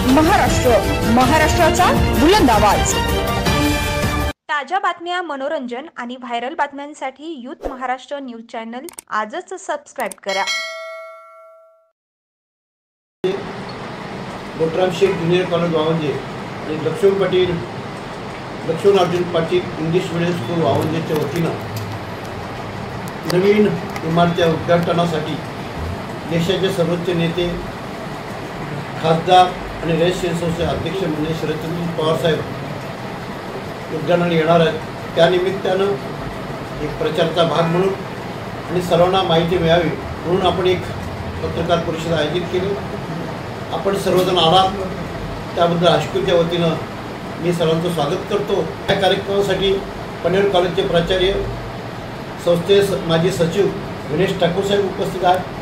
महाराष्ट्राचा बुलंद आवाज। ताज्या बातम्या, मनोरंजन आणि व्हायरल बातम्यांसाठी यूथ महाराष्ट्र न्यूज चॅनल आजच सबस्क्राइब करा। Doctor Shaikh junior college Wavanje आणि Laxman Arjun Patil English medium school वावंजेच्या वतीनं नवीन इमारतीच्या उद्घाटनासाठी देशाचे सर्वोच्च नेते, खासदार आणि रजिस्ट्रेशन संस्थेचे अध्यक्ष म्हणजे शरदचंद्र पवार साहेब उद्घाटनाला येणार आहेत। त्यानिमित्तानं एक प्रचाराचा भाग म्हणून आणि सर्वांना माहिती मिळावी म्हणून आपण एक पत्रकार परिषद आयोजित केली। आपण सर्वजण आलात त्याबद्दल हायस्कूलच्या वतीनं मी सर्वांचं स्वागत करतो। या कार्यक्रमासाठी पनवेल कॉलेजचे प्राचार्य, संस्थेचे माजी सचिव गणेश ठाकूर साहेब उपस्थित आहेत।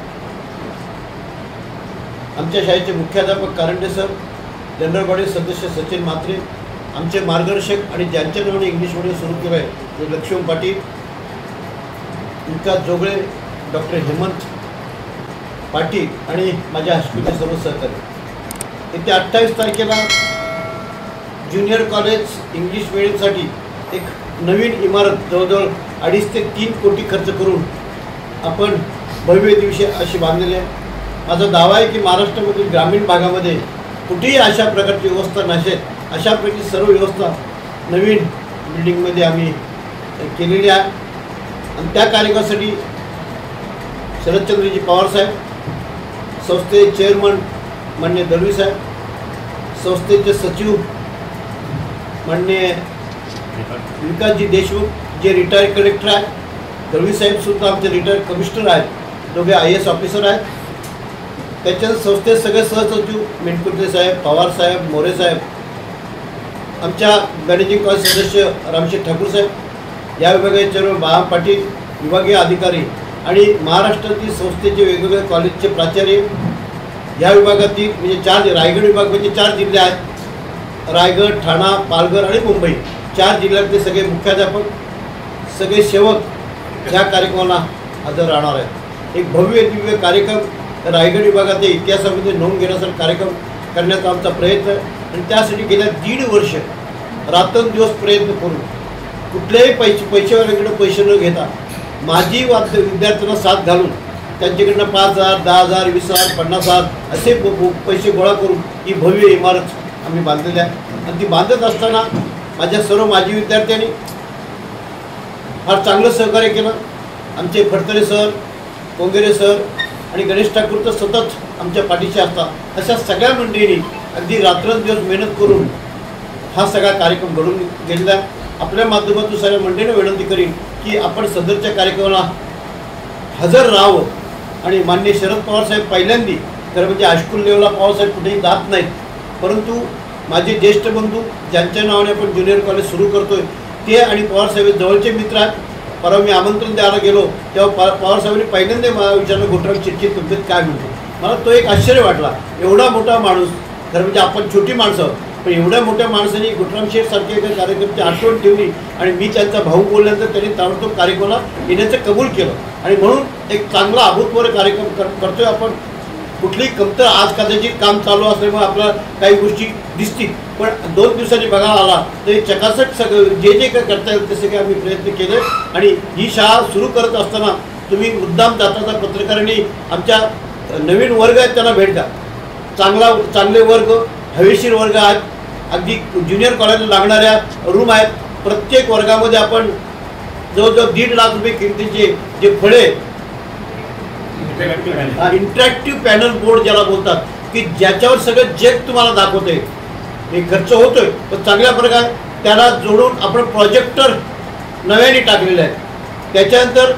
आमच्या शाळेचे मुख्याध्यापक कारंडे सर, जनरल बॉडी सदस्य सचिन म्हात्रे, आमचे मार्गदर्शक आणि ज्यांच्या नावाने इंग्लिश मीडियम सुरू केलं आहे ते लक्ष्मण पाटील, विकास जोगळे, डॉक्टर हेमंत पाटील आणि माझ्या हायस्कूलचे सर्व सहकारी। येत्या 28 तारखेला ज्युनियर कॉलेज इंग्लिश मीडियमसाठी एक नवीन इमारत जवळजवळ 2.5 ते 3 कोटी खर्च करून आपण भव्य दिवशी अशी बांधलेली आहे। माझा दावा आहे की महाराष्ट्रामधील ग्रामीण भागामध्ये कुठेही अशा प्रकारची व्यवस्था नसेल, अशा प्रकारची सर्व व्यवस्था नवीन बिल्डिंगमध्ये आम्ही केलेली आहे। आणि त्या कार्यक्रमासाठी शरदचंद्रजी पवार साहेब, संस्थेचे चेअरमन माननीय दळवी साहेब, संस्थेचे सचिव माननीय विकासजी देशमुख जे रिटायर्ड कलेक्टर आहेत, दळवी साहेबसुद्धा आमचे रिटायर्ड कमिशनर आहेत, दोघे IAS ऑफिसर आहेत। त्याच्यात संस्थेत सगळे सहसचिव मेंढकुर्ते साहेब, पवार साहेब, मोरे साहेब, आमच्या मॅनेजिंग कॉलेज सदस्य रामशेठ ठाकूर साहेब, या विभागाचे चेअरमन बाळा पाटील, विभागीय अधिकारी आणि महाराष्ट्रातील संस्थेचे वेगवेगळ्या कॉलेजचे प्राचार्य, या विभागातील म्हणजे 4 रायगड विभाग म्हणजे 4 जिल्हे आहेत, रायगड, ठाणा, पालघर आणि मुंबई, 4 जिल्ह्यातले सगळे मुख्याध्यापक, सगळे सेवक ह्या कार्यक्रमाला हजर राहणार आहेत। एक भव्य दिव्य कार्यक्रम रायगड विभागाच्या इतिहासामध्ये नोंद घेण्यासाठी कार्यक्रम करण्याचा आमचा प्रयत्न आहे। आणि त्यासाठी गेल्या 1.5 वर्ष रात्रंदिवस प्रयत्न करून कुठल्याही पैसेवाल्याकडे पैसे न घेता माझी विद्यार्थ्यांना साथ घालून त्यांच्याकडनं 5,000, 10,000, 20,000, 50,000 असे पैसे गोळा करून ही भव्य इमारत आम्ही बांधलेली आहे। आणि ती बांधत असताना माझ्या सर्व माजी विद्यार्थ्यांनी फार चांगलं सहकार्य केलं। आमचे फडतरे सर, कोंगेरे सर आणि गणेश ठाकूर तर सतत आमच्या पाठीशी असतात। अशा सगळ्या मंडळींनी अगदी रात्रंदिवस मेहनत करून हा सगळा कार्यक्रम घडून गेलेला आहे। आपल्या माध्यमातून सगळ्या मंडळींना विनंती करीन की आपण सदरच्या कार्यक्रमाला हजर राहावं। आणि माननीय शरद पवार साहेब पहिल्यांदी खरं म्हणजे हायस्कूल लेवलला पवार साहेब कुठेही जात नाहीत, परंतु माझे ज्येष्ठ बंधू ज्यांच्या नावाने आपण ज्युनियर कॉलेज सुरू करतोय ते आणि पवार साहेब जवळचे मित्र आहेत। परवा मी आमंत्रण द्यायला गेलो तेव्हा पवार साहेबांनी पहिल्यांदा मला विचारलं, घोटराम शेटची तब्येत काय म्हणते। मला तो एक आश्चर्य वाटला, एवढा मोठा माणूस, खरं म्हणजे आपण छोटी माणसं पण एवढ्या मोठ्या माणसाने घोटराम शेठ सारखे एका कार्यक्रमाची आठवण ठेवली आणि मी त्यांचा भाऊ बोलल्यानंतर त्यांनी ताबडतोब कार्यक्रमाला येण्याचं कबूल केलं। आणि म्हणून एक चांगला अभूतपूर्व कार्यक्रम करतोय आपण। कुठलीही कमतर आज कदाचित काम चालू असल्यामुळे आपल्याला काही गोष्टी दिसतील, पण 2 दिवसांनी बघायला आला तर चकाचक सगळं जे काय करता येईल ते सगळे आम्ही प्रयत्न केले। आणि ही शाळा सुरू करत असताना तुम्ही मुद्दाम जाता पत्रकारांनी आमच्या नवीन वर्ग आहेत त्यांना भेट द्या। चांगले वर्ग, हवेशीर वर्ग आहेत, अगदी ज्युनियर कॉलेजला लागणाऱ्या रूम आहेत। प्रत्येक वर्गामध्ये आपण जवळजवळ 1.5 लाख रुपये किमतीचे जे फळे इंटरॅक्टिव्ह पॅनल बोर्ड ज्याला बोलतात की ज्याच्यावर सगळं जग तुम्हाला दाखवते, हे खर्च होतोय पण चांगल्या प्रकारे त्याला जोडून आपण प्रोजेक्टर नव्याने टाकलेले आहेत। त्याच्यानंतर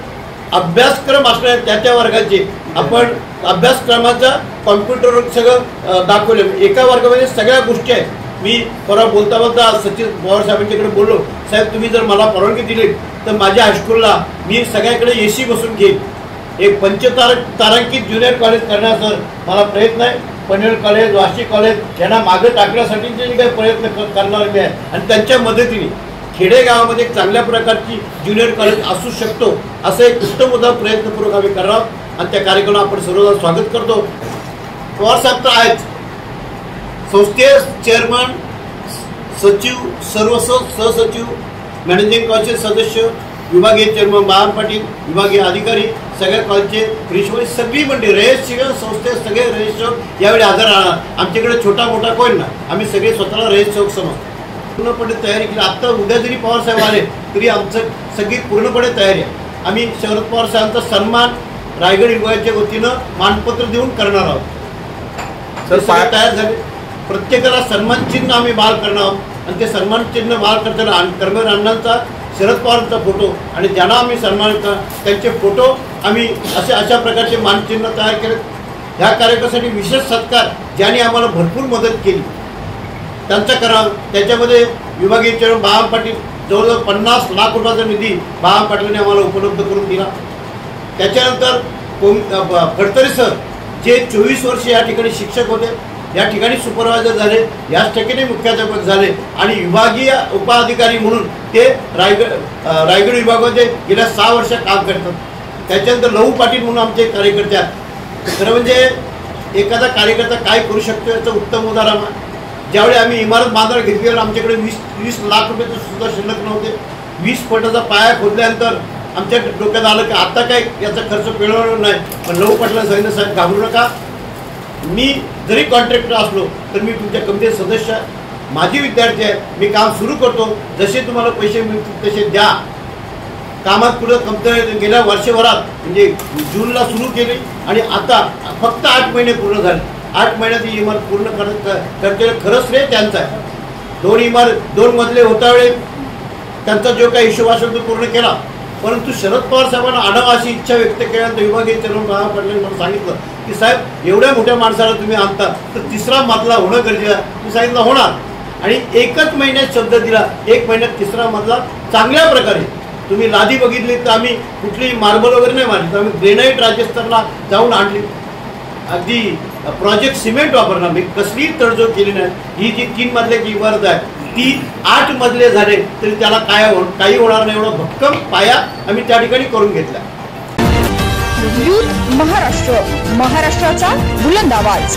अभ्यासक्रम असणाऱ्या त्या वर्गाचे आपण अभ्यासक्रमाचा कॉम्प्युटरवर सगळं दाखवले। एका वर्गामध्ये सगळ्या गोष्टी आहेत। मी परवा बोलता सचिन पवार साहेबांच्याकडे बोललो, साहेब तुम्ही जर मला परवानगी दिली तर माझ्या हायस्कूलला मी सगळ्याकडे AC बसून घेईन। एक 5 ज्युनियर कॉलेज करण्याचा मला प्रयत्न आहे। पनवेल कॉलेज, वाशी कॉलेज यांना मागे टाकण्यासाठी जे काही प्रयत्न करणार मी आहे आणि त्यांच्या मदतीने खेडेगावामध्ये चांगल्या प्रकारची ज्युनियर कॉलेज असू शकतो असं एक उत्तम प्रयत्नपूर्वक आम्ही करणार। आणि त्या कार्यक्रमाला आपण सर्वजण स्वागत करतो। पवार साहेब तर आहेत, संस्थेचे चेअरमन, सचिव, सर्व सहसचिव, मॅनेजिंग काउन्सिल सदस्य, विभागीय चेअरमन बाळा पाटील, विभागीय अधिकारी, सगळ्या कॉलेजचे प्रिन्सिपल, सगळी मंडळी, रयत शिक्षक संस्थेत सगळे रयत सेवक यावेळी हजर राहणार. आमच्याकडे छोटा मोठा कोण ना, आम्ही सगळे स्वतःला रयत सेवक समजतो. पूर्णपणे तयारी केली. आत्ता उद्या जरी पवारसाहेब आले तरी आमचं सगळी पूर्णपणे तयारी आहे. आम्ही शरद पवार साहेबांचा सन्मान रायगड विभागाच्या वतीनं मानपत्र देऊन करणार आहोत. सगळे तयार झाले. प्रत्येकाला सन्मान चिन्ह आम्ही बहाल करणार आहोत आणि ते सन्मान चिन्ह बहाल करताना कर्मवीर अण्णांचा, शरद पवारांचा फोटो आणि ज्यांना आम्ही सन्मान त्यांचे फोटो आम्ही अशा प्रकारचे मानचिन्ह तयार केले. ह्या कार्यक्रमासाठी विशेष सत्कार ज्यांनी आम्हाला भरपूर मदत केली त्यांचा करावं. त्याच्यामध्ये विभागीय चेअरमन बाळा पाटील जवळजवळ 50 लाख रुपयाचा निधी बाळा पाटलांनी आम्हाला उपलब्ध करून दिला. त्याच्यानंतर फडतरे सर जे 24 वर्ष या ठिकाणी शिक्षक होते, या ठिकाणी सुपरवायझर झाले, याच ठिकाणी मुख्याध्यापक झाले आणि विभागीय उपाधिकारी म्हणून ते रायगड विभागामध्ये गेल्या 6 वर्ष काम करतात. त्याच्यानंतर लहू पाटील म्हणून आमचे कार्यकर्ते आहेत. खरं म्हणजे एखादा कार्यकर्ता काय करू शकतो याचं उत्तम उदाहरण आहे. ज्यावेळी आम्ही इमारत बांधायला घेतल्यावर आमच्याकडे 20 लाख रुपये सुद्धा शिल्लक नव्हते. 20 फुटाचा पाया खोदल्यानंतर आमच्या डोक्यात आलं की आता काय याचा खर्च पेलवणार नाही. पण लहू पाटलांना सांगितलं, साहेब घाबरू नका, मी जरी कॉन्ट्रॅक्टर असलो तर मी तुमच्या कमिटीचे सदस्य आहे, माझी विद्यार्थी आहे, मी काम सुरू करतो, जसे तुम्हाला पैसे मिळतील तसे द्या. कामात पुढं कंपनी गेल्या वर्षभरात म्हणजे जूनला सुरू केली आणि आता फक्त 8 महिने पूर्ण झाले. 8 महिन्यात ही इमारत पूर्ण करते. खरंच रे त्यांचा आहे. 2 मजले होता वेळी त्यांचा जो काही हिशोब असेल तो पूर्ण केला. परंतु शरद पवार साहेबांना आणावं अशी इच्छा व्यक्त केल्यानंतर विभागीय चेअरमन बाळा पाटलांनी मला सांगितलं की साहेब एवढ्या मोठ्या माणसाला तुम्ही आणता तर 3रा मजला होणं गरजेचं आहे. मी सांगितलं होणार आणि 1च महिन्यात शब्द दिला. 1 महिन्यात 3रा मजला चांगल्या प्रकारे. तुम्ही लादी बघितली तर आम्ही कुठली मार्बल वगैरे नाही मारली, तर आम्ही ग्रेनाईट राजस्थानला जाऊन आणली. अगदी प्रोजेक्ट सिमेंट वापरणार, मी कसलीही तडजोड केली नाही. ही जी 3 मजल्याची इमारत आहे ती 8 मजले झाले तरी त्याला काही होणार नाही एवढा भक्कम पाया आम्ही त्या ठिकाणी करून घेतला. महाराष्ट्र, महाराष्ट्राचा बुलंद आवाज.